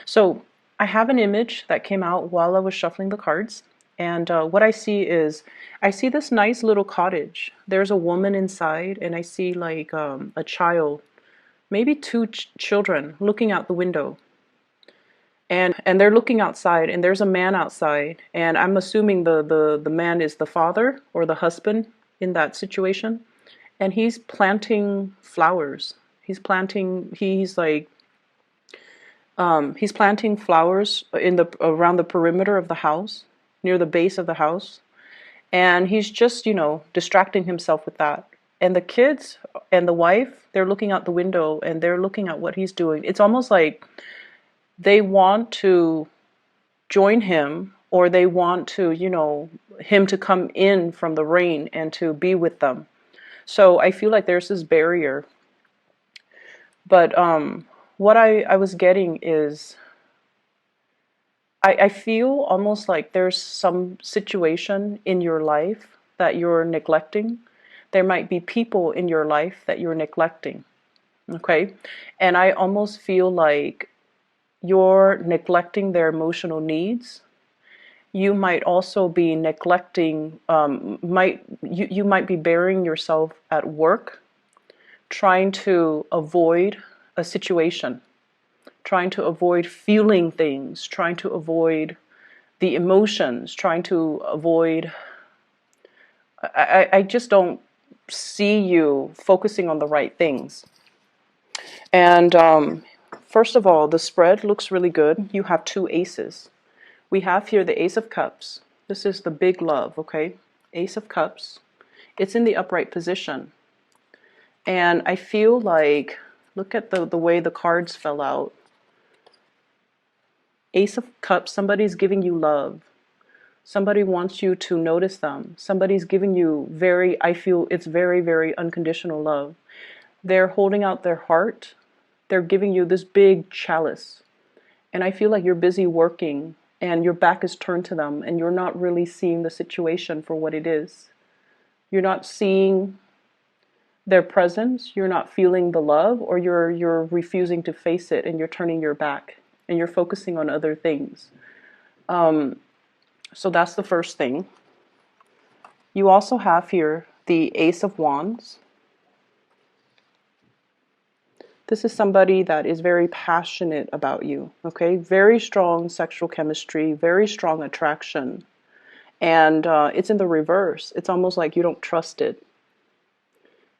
So I have an image that came out while I was shuffling the cards. And what I see is, I see this nice little cottage. There's a woman inside, and I see like a child, maybe two children looking out the window. And they're looking outside, and there's a man outside. And I'm assuming the man is the father or the husband in that situation. And he's planting flowers. He's planting flowers in the around the perimeter of the house, near the base of the house, and he's just, distracting himself with that. And the kids and the wife, they're looking out the window and they're looking at what he's doing. It's almost like they want to join him, or they want to, him to come in from the rain and to be with them. So I feel like there's this barrier. But what I was getting is, I feel almost like there's some situation in your life that you're neglecting. There might be people in your life that you're neglecting. Okay? And I almost feel like you're neglecting their emotional needs. You might also be neglecting, you might be burying yourself at work, trying to avoid a situation, trying to avoid feeling things, trying to avoid the emotions, trying to avoid. I just don't see you focusing on the right things. And first of all, the spread looks really good. You have two aces. We have here the Ace of Cups. This is the big love, okay? Ace of Cups. It's in the upright position. And I feel like, look at the way the cards fell out. Ace of Cups, somebody's giving you love. Somebody wants you to notice them. Somebody's giving you I feel it's very, very unconditional love. They're holding out their heart. They're giving you this big chalice. And I feel like you're busy working and your back is turned to them and you're not really seeing the situation for what it is. You're not seeing their presence, you're not feeling the love, or you're refusing to face it and you're turning your back and you're focusing on other things. So that's the first thing. You also have here the Ace of Wands. This is somebody that is very passionate about you, okay? Very strong sexual chemistry, very strong attraction. And it's in the reverse. It's almost like you don't trust it.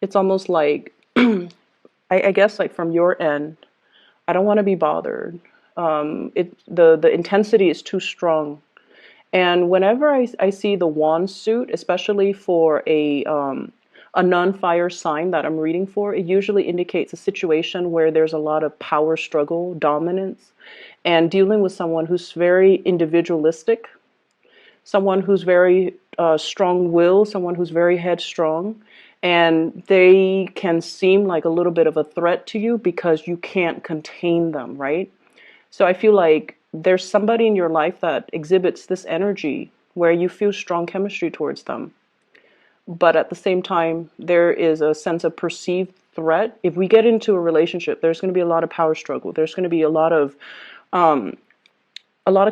It's almost like, I guess like from your end, I don't want to be bothered. The intensity is too strong. And whenever I see the wand suit, especially for a non-fire sign that I'm reading for, it usually indicates a situation where there's a lot of power struggle, dominance, and dealing with someone who's very individualistic, someone who's very strong-willed, someone who's very headstrong, and they can seem like a little bit of a threat to you because you can't contain them, right? So I feel like there's somebody in your life that exhibits this energy where you feel strong chemistry towards them. But at the same time, there is a sense of perceived threat. If we get into a relationship, there's going to be a lot of power struggle. There's going to be a lot of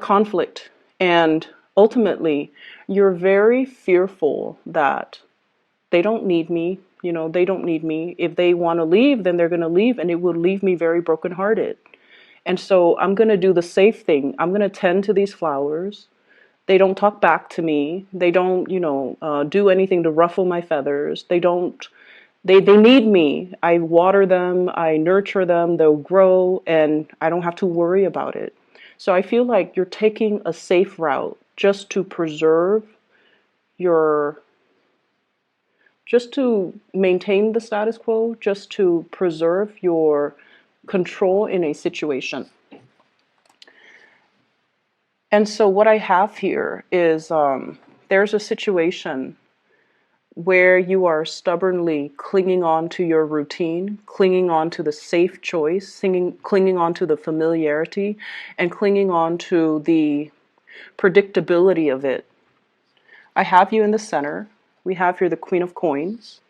conflict. And ultimately, you're very fearful that they don't need me. They don't need me. If they want to leave, then they're going to leave, and it will leave me very brokenhearted. And so I'm going to do the safe thing. I'm going to tend to these flowers. They don't talk back to me. They don't, do anything to ruffle my feathers. They need me. I water them. I nurture them. They'll grow, and I don't have to worry about it. So I feel like you're taking a safe route just to just to maintain the status quo, just to preserve your control in a situation. And so what I have here is there's a situation where you are stubbornly clinging on to your routine, clinging on to the safe choice, clinging on to the familiarity, and clinging on to the predictability of it. I have you in the center. We have here the Queen of Coins,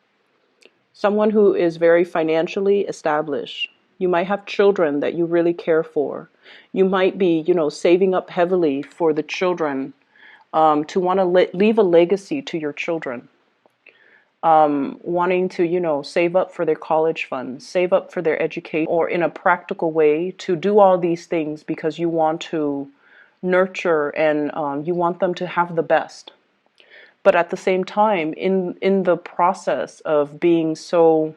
someone who is very financially established. You might have children that you really care for. You might be, saving up heavily for the children, to want to leave a legacy to your children. Wanting to, save up for their college funds, save up for their education, or in a practical way to do all these things because you want to nurture and you want them to have the best. But at the same time, in the process of being so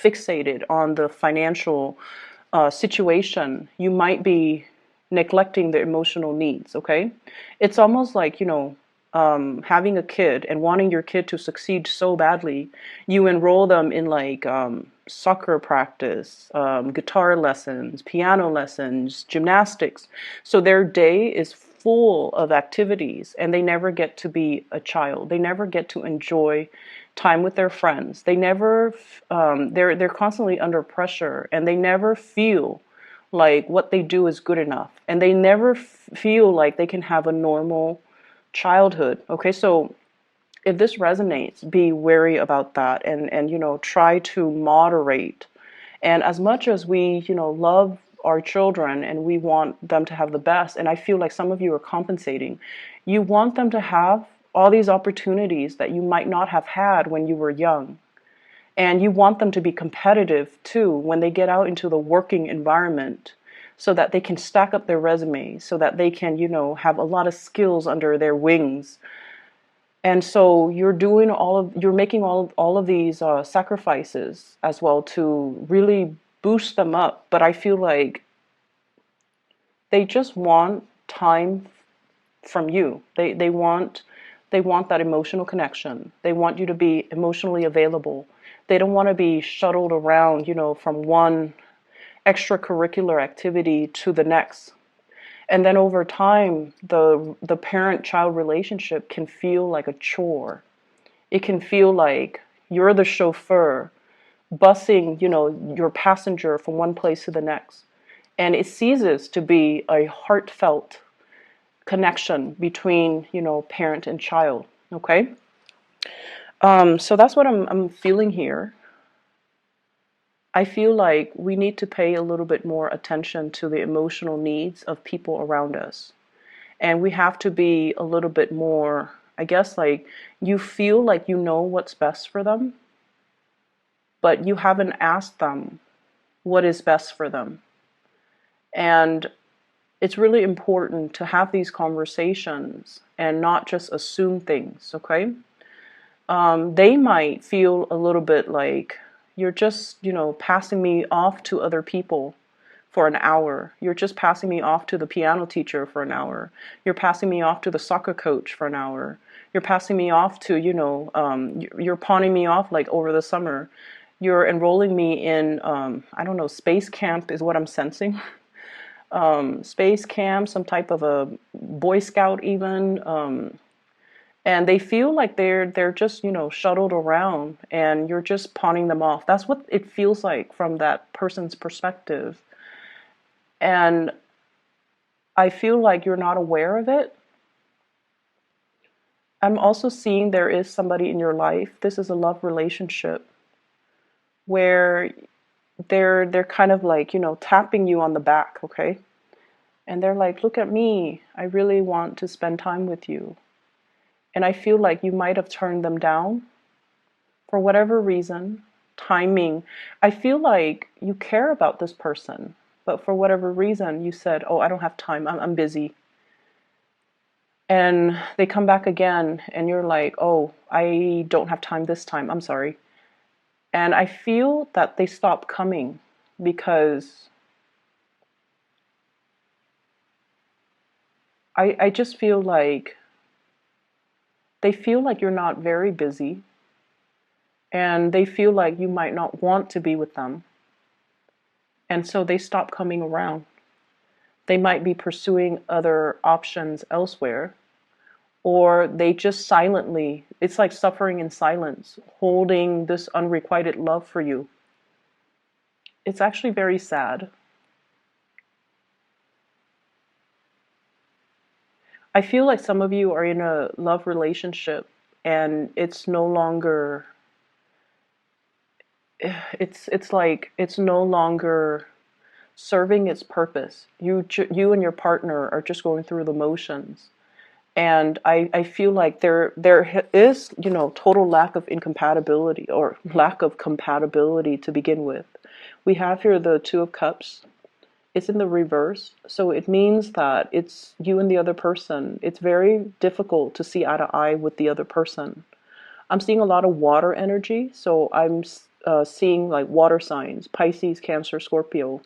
fixated on the financial situation, you might be neglecting their emotional needs, okay? It's almost like, having a kid and wanting your kid to succeed so badly, you enroll them in like soccer practice, guitar lessons, piano lessons, gymnastics. So their day is full of activities and they never get to be a child. They never get to enjoy time with their friends. They never, they're constantly under pressure and they never feel like what they do is good enough. And they never feel like they can have a normal childhood. Okay, so if this resonates, be wary about that and try to moderate. And as much as we, love our children and we want them to have the best, and I feel like some of you are compensating, you want them to have all these opportunities that you might not have had when you were young. And you want them to be competitive too when they get out into the working environment so that they can stack up their resumes, so that they can, have a lot of skills under their wings. And so you're making all of these sacrifices as well to really boost them up. But I feel like they just want time from you. They want that emotional connection. They want you to be emotionally available. They don't want to be shuttled around, from one extracurricular activity to the next. And then over time, the parent-child relationship can feel like a chore. It can feel like you're the chauffeur, busing, your passenger from one place to the next. And it ceases to be a heartfelt connection between, parent and child. Okay? So that's what I'm feeling here. I feel like we need to pay a little bit more attention to the emotional needs of people around us. And we have to be a little bit more, I guess, like you feel like you know what's best for them, but you haven't asked them what is best for them. And it's really important to have these conversations and not just assume things, okay? They might feel a little bit like you're just, passing me off to other people for an hour. You're just passing me off to the piano teacher for an hour. You're passing me off to the soccer coach for an hour. You're passing me off to, you're pawning me off like over the summer. You're enrolling me in, I don't know, space camp is what I'm sensing. Space camp, some type of a Boy Scout even. And they feel like they're just, shuttled around and you're just pawning them off. That's what it feels like from that person's perspective. And I feel like you're not aware of it. I'm also seeing there is somebody in your life. This is a love relationship where they're kind of like, tapping you on the back, okay? And they're like, look at me. I really want to spend time with you. And I feel like you might have turned them down for whatever reason, timing. I feel like you care about this person, but for whatever reason, you said, oh, I don't have time. I'm busy. And they come back again and you're like, oh, I don't have time this time. I'm sorry. And I feel that they stop coming because I just feel like they feel like you're not very busy and they feel like you might not want to be with them. And so they stop coming around. They might be pursuing other options elsewhere, or they just silently, it's like suffering in silence, holding this unrequited love for you. It's actually very sad. I feel like some of you are in a love relationship and it's no longer, it's like it's no longer serving its purpose. You and your partner are just going through the motions. And I feel like there is, total lack of incompatibility or lack of compatibility to begin with. We have here the Two of Cups. It's in the reverse. So it means that it's you and the other person. It's very difficult to see eye to eye with the other person. I'm seeing a lot of water energy. So I'm seeing like water signs, Pisces, Cancer, Scorpio.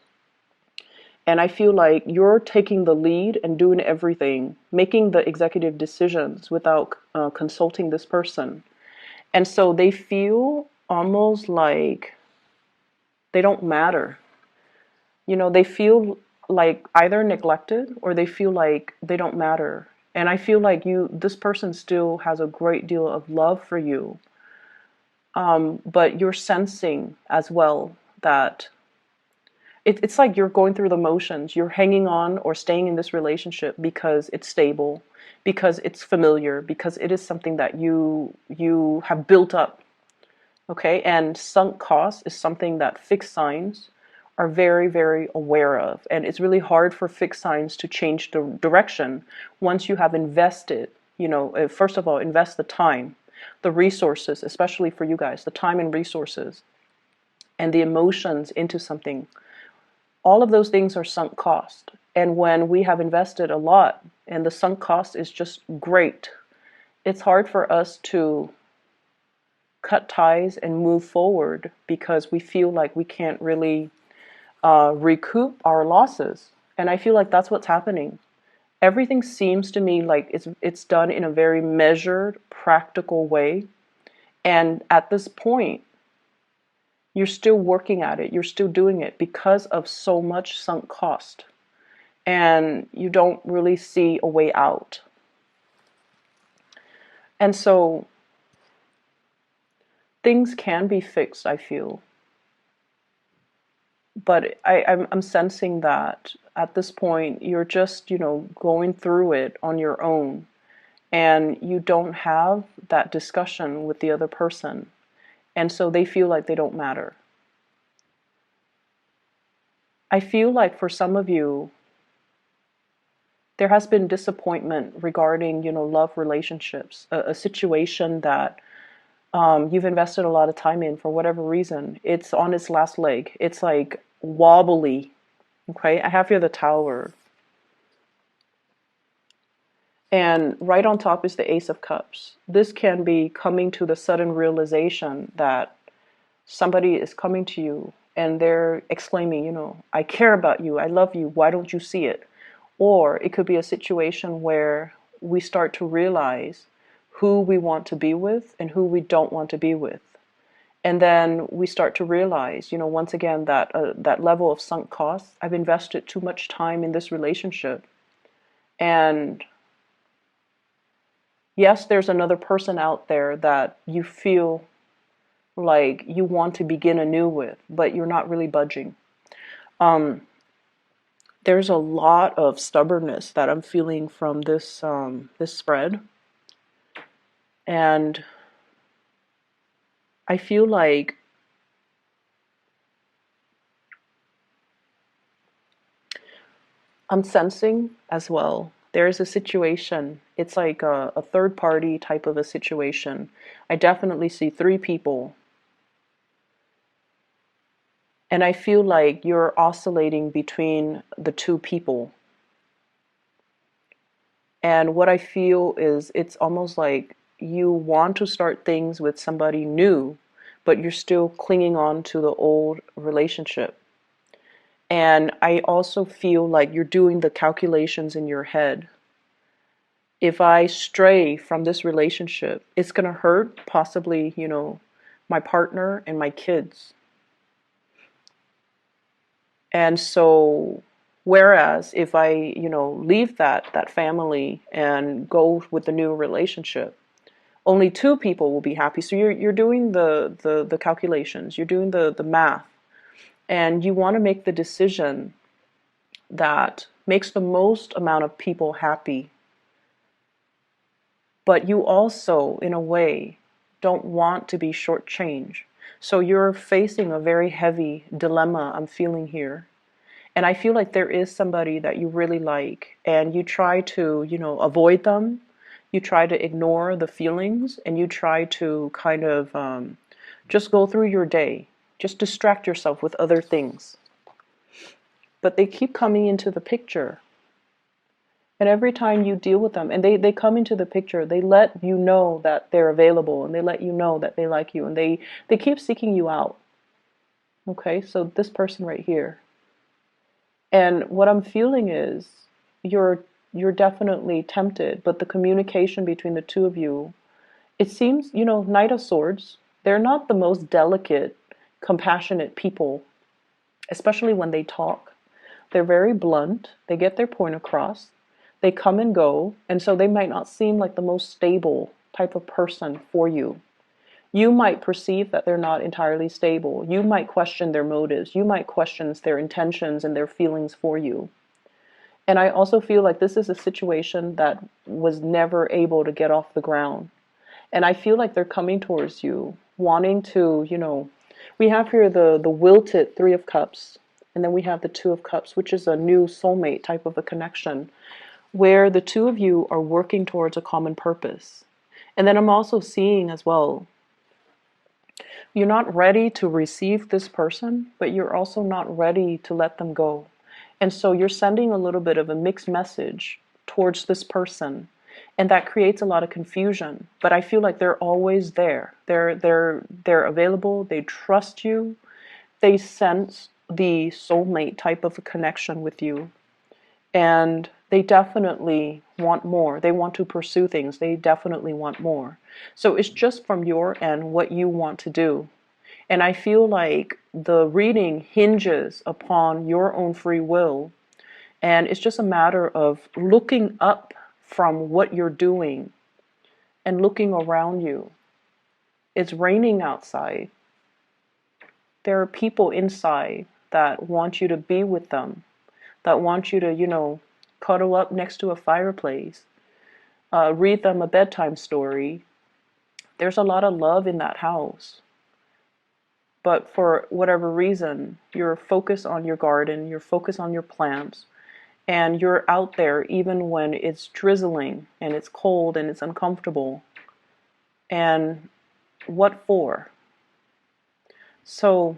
And I feel like you're taking the lead and doing everything, making the executive decisions without consulting this person. And so they feel almost like they don't matter. They feel like either neglected or they feel like they don't matter. And I feel like this person still has a great deal of love for you. But you're sensing as well that it's like you're going through the motions. You're hanging on or staying in this relationship because it's stable, because it's familiar, because it is something that you have built up. Okay, and sunk cost is something that fixed signs are very, very aware of, and it's really hard for fixed signs to change the direction once you have invested. First of all, invest the time, the resources, especially for you guys, the time and resources, and the emotions into something. All of those things are sunk cost. And when we have invested a lot and the sunk cost is just great, it's hard for us to cut ties and move forward because we feel like we can't really recoup our losses. And I feel like that's what's happening. Everything seems to me like it's done in a very measured, practical way. And at this point, you're still working at it. You're still doing it because of so much sunk cost. And you don't really see a way out. And so things can be fixed, I feel. But I'm sensing that at this point, you're just, going through it on your own. And you don't have that discussion with the other person. And so they feel like they don't matter. I feel like for some of you, there has been disappointment regarding, love relationships, a situation that you've invested a lot of time in for whatever reason. It's on its last leg. It's like wobbly. Okay, I have here the Tower. And right on top is the Ace of Cups. This can be coming to the sudden realization that somebody is coming to you and they're exclaiming, I care about you, I love you, why don't you see it? Or it could be a situation where we start to realize who we want to be with and who we don't want to be with. And then we start to realize, once again, that level of sunk costs, I've invested too much time in this relationship. And yes, there's another person out there that you feel like you want to begin anew with, but you're not really budging. There's a lot of stubbornness that I'm feeling from this spread. And I feel like I'm sensing as well. There's a situation. It's like a third party type of a situation. I definitely see three people. And I feel like you're oscillating between the two people. And what I feel is it's almost like you want to start things with somebody new, but you're still clinging on to the old relationship. And I also feel like you're doing the calculations in your head. If I stray from this relationship, it's going to hurt possibly, my partner and my kids. And so, whereas if I, leave that family and go with the new relationship, only two people will be happy. So you're doing the calculations, you're doing the math, and you want to make the decision that makes the most amount of people happy. But you also, in a way, don't want to be shortchanged. So you're facing a very heavy dilemma, I'm feeling here. And I feel like there is somebody that you really like, and you try to, avoid them. You try to ignore the feelings, and you try to kind of just go through your day, just distract yourself with other things. But they keep coming into the picture. And every time you deal with them, and they come into the picture, they let you know that they're available, and they let you know that they like you, and they keep seeking you out. Okay, so this person right here. And what I'm feeling is you're definitely tempted, but the communication between the two of you, it seems, Knight of Swords, they're not the most delicate, compassionate people, especially when they talk. They're very blunt, they get their point across, they come and go, and so they might not seem like the most stable type of person for you. You might perceive that they're not entirely stable. You might question their motives. You might question their intentions and their feelings for you. And I also feel like this is a situation that was never able to get off the ground. And I feel like they're coming towards you, wanting to, we have here the wilted Three of Cups, and then we have the Two of Cups, which is a new soulmate type of a connection, where the two of you are working towards a common purpose. And then I'm also seeing as well, you're not ready to receive this person, but you're also not ready to let them go. And so you're sending a little bit of a mixed message towards this person. And that creates a lot of confusion. But I feel like they're always there. They're available, they trust you, they sense the soulmate type of a connection with you. And they definitely want more. They want to pursue things. They definitely want more. So it's just from your end what you want to do. And I feel like the reading hinges upon your own free will. And it's just a matter of looking up from what you're doing and looking around you. It's raining outside. There are people inside that want you to be with them, that want you to, cuddle up next to a fireplace, read them a bedtime story. There's a lot of love in that house. But for whatever reason, you're focused on your garden, you're focused on your plants, and you're out there even when it's drizzling and it's cold and it's uncomfortable. And what for? So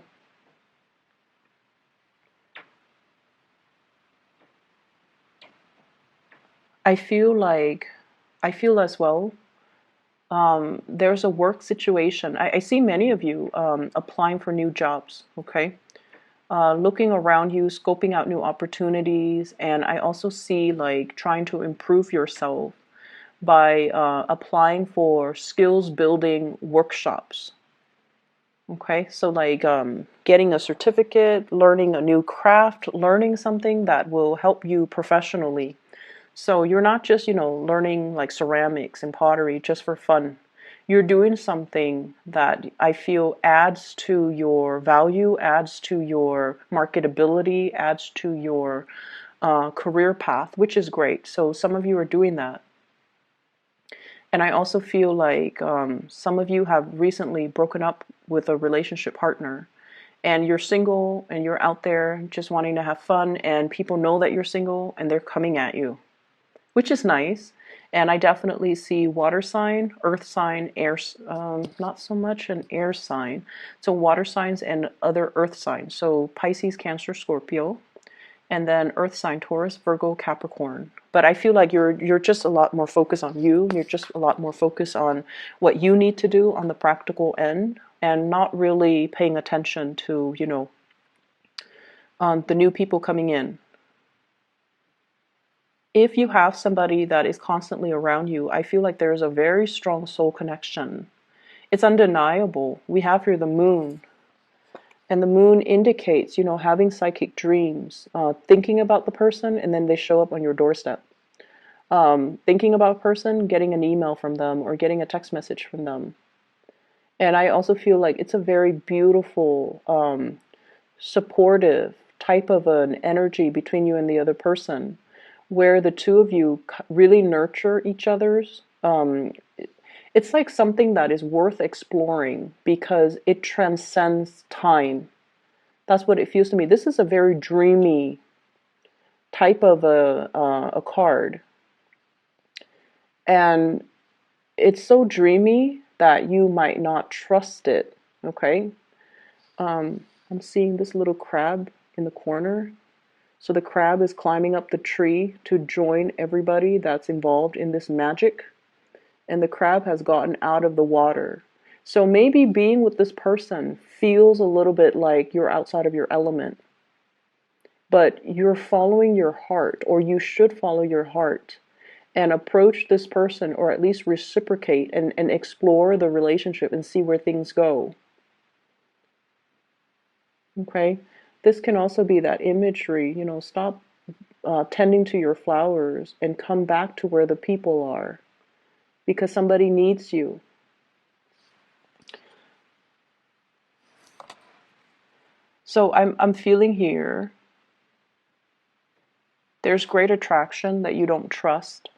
I feel as well, there's a work situation. I see many of you applying for new jobs, okay? Looking around you, scoping out new opportunities, and I also see like trying to improve yourself by applying for skills building workshops. Okay, so like getting a certificate, learning a new craft, learning something that will help you professionally. So you're not just, learning like ceramics and pottery just for fun. You're doing something that I feel adds to your value, adds to your marketability, adds to your career path, which is great. So some of you are doing that. And I also feel like some of you have recently broken up with a relationship partner, and you're single and you're out there just wanting to have fun, and people know that you're single and they're coming at you, which is nice. And I definitely see water sign, earth sign, air, not so much an air sign. So water signs and other earth signs. So Pisces, Cancer, Scorpio, and then earth sign, Taurus, Virgo, Capricorn. But I feel like you're just a lot more focused on you. You're just a lot more focused on what you need to do on the practical end, and not really paying attention to, the new people coming in. If you have somebody that is constantly around you, I feel like there's a very strong soul connection. It's undeniable. We have here the moon. And the moon indicates, having psychic dreams, thinking about the person, and then they show up on your doorstep. Thinking about a person, getting an email from them, or getting a text message from them. And I also feel like it's a very beautiful, supportive type of an energy between you and the other person, where the two of you really nurture each other's. It's like something that is worth exploring because it transcends time. That's what it feels to me. This is a very dreamy type of a card. And it's so dreamy that you might not trust it, okay? I'm seeing this little crab in the corner. So the crab is climbing up the tree to join everybody that's involved in this magic. And the crab has gotten out of the water. So maybe being with this person feels a little bit like you're outside of your element. But you're following your heart, or you should follow your heart and approach this person, or at least reciprocate and explore the relationship and see where things go. Okay? This can also be that imagery, you know, stop tending to your flowers and come back to where the people are because somebody needs you. So I'm feeling here there's great attraction that you don't trust.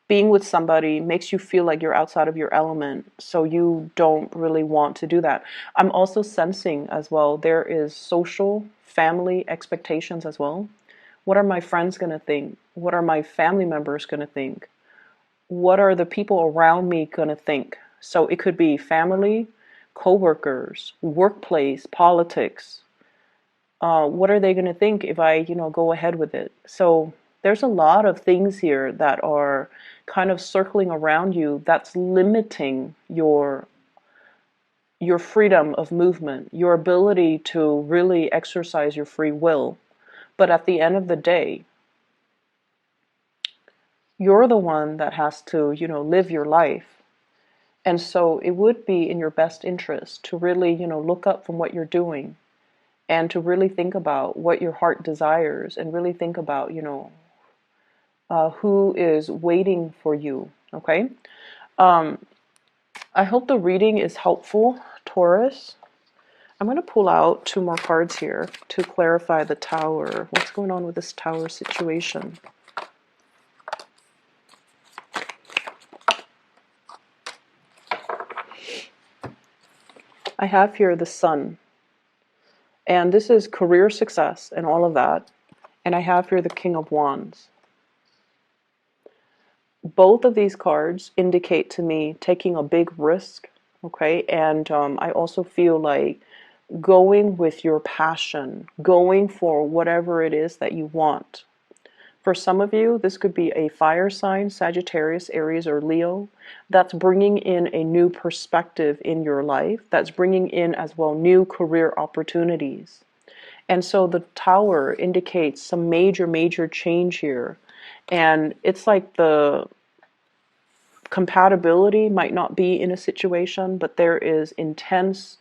Being with somebody makes you feel like you're outside of your element, so you don't really want to do that. I'm also sensing as well there is social, family expectations as well. What are my friends going to think? What are my family members going to think? What are the people around me going to think? So it could be family, coworkers, workplace, politics. What are they going to think if I, go ahead with it? So there's a lot of things here that are kind of circling around you that's limiting your freedom of movement, your ability to really exercise your free will. But at the end of the day, you're the one that has to, live your life. And so it would be in your best interest to really, look up from what you're doing and to really think about what your heart desires and really think about, who is waiting for you. Okay. I hope the reading is helpful, Taurus. I'm going to pull out 2 more cards here to clarify the Tower. What's going on with this Tower situation? I have here the Sun. And this is career success and all of that. And I have here the King of Wands. Both of these cards indicate to me taking a big risk, okay? And I also feel like going with your passion, going for whatever it is that you want. For some of you, this could be a fire sign, Sagittarius, Aries, or Leo, that's bringing in a new perspective in your life, that's bringing in as well new career opportunities. And so the Tower indicates some major, major change here. And it's like the compatibility might not be in a situation, but there is intense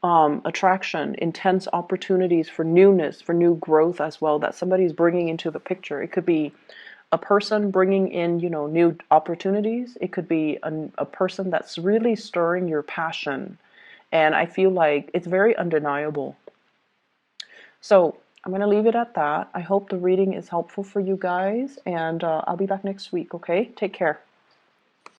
attraction, intense opportunities for newness, for new growth as well, that somebody's bringing into the picture. It could be a person bringing in, new opportunities. It could be a person that's really stirring your passion. And I feel like it's very undeniable. So I'm going to leave it at that. I hope the reading is helpful for you guys, and I'll be back next week, okay? Take care.